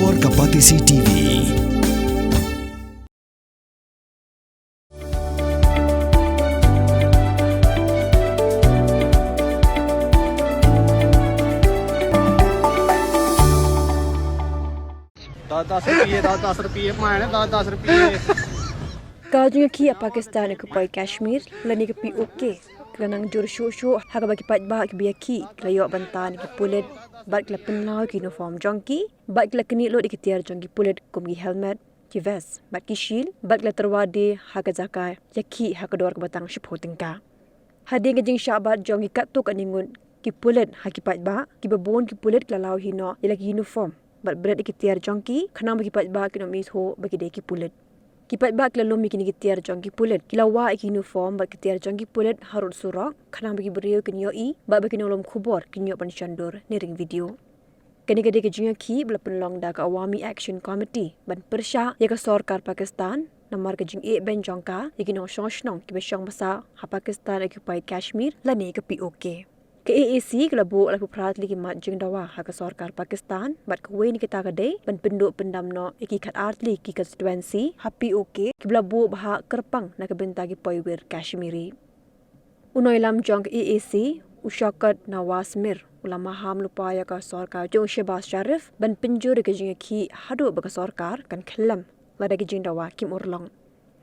Keluarga Patisi TV. ₹10 mana ₹10. Kau Nongïakhih Pakistan occupied Kashmir lani ke POK kelanang jur shu hak bagi patba ke biaki kelayo bantan ke Pulit bat kela Pynlaw ke uniform jongki bat kela keni lo di Tiar jongki Pulit kumgi helmet ki vest bat ki shield bat kela Tyrwa de hak zakai yaki hak dor ke batang shipho Tyngka hading ke jing Shah bat jongki katuk aningun ki Pulit hak ki patba ki babon ki Pulit kela law hino yaki uniform bat berat ki Tiar jongki khanang bagi patba ki no mis ho bagi de ki Pulit kipat bak lalu mikini Tiar jongki Pulit kila wa iki uniform bak Tiar jongki Pulit harut surak khanang bagi beriau kenyo i bak bagi nolom khubor kenyo pan shandur nering video kani gede ke Nongïakhih bela Pynlaw da ka Awami Action Committee ban persha ya ka sarkar Pakistan namar ke jing e ben jongka iki no shoshnong ki besong basa ha Pakistan occupied Kashmir lani ke POK ke AAC kelabu laku pratli ki mat jing dawa ha ka sarkar Pakistan bat ke wen kita gede ban penduk pendamno iki kat artli ki constituency ha POK ki belabu bah kerpang na ke bentagi poiwer Kashmiri unoilam jong ke AAC ushakat nawasmir ulama ham lupaya ka sarkar jong Shahbaz Sharif ban penjur ke Nongïakhih hadu ba ka sarkar kan khalam lada ke jing dawa kim urlong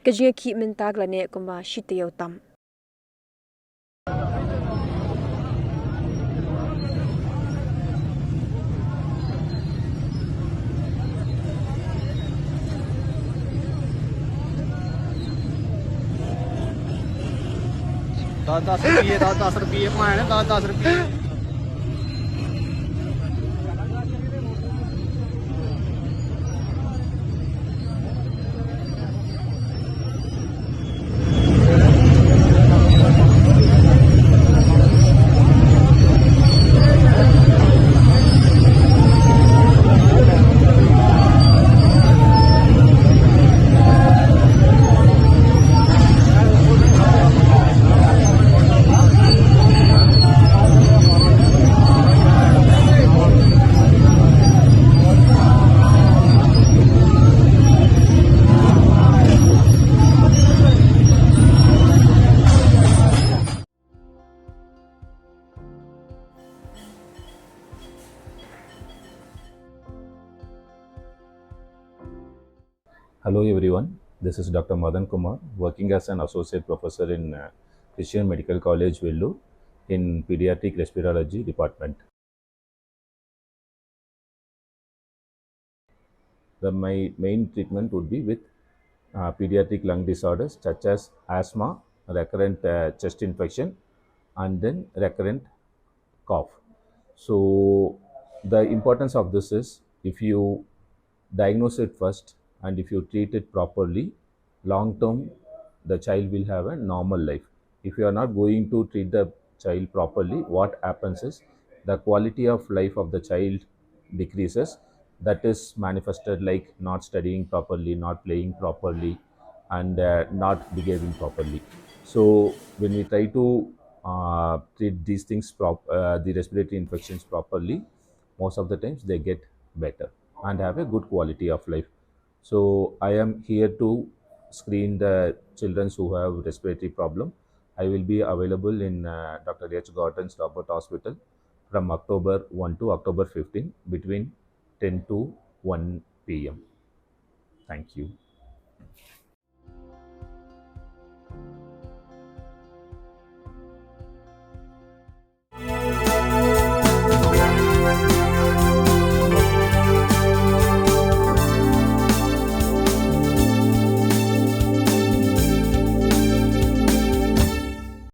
ke Nongïakhih mentag lane kuma shitayautam ₹10 mana ₹10. Hello everyone, this is Dr. Madan Kumar, working as an associate professor in Christian Medical College, Vellore, in Pediatric Respirology Department. My main treatment would be with pediatric lung disorders such as asthma, recurrent chest infection, and then recurrent cough. So the importance of this is if you diagnose it first and if you treat it properly, long term the child will have a normal life. If you are not going to treat the child properly, what happens is the quality of life of the child decreases. That is manifested like not studying properly, not playing properly, and not behaving properly. So when we try to treat these things, the respiratory infections properly, most of the times they get better and have a good quality of life. So I am here to screen the children who have respiratory problem. I will be available in Dr. H. Gordon's Robert Hospital from October 1 to October 15 between 10 to 1 p.m. Thank you.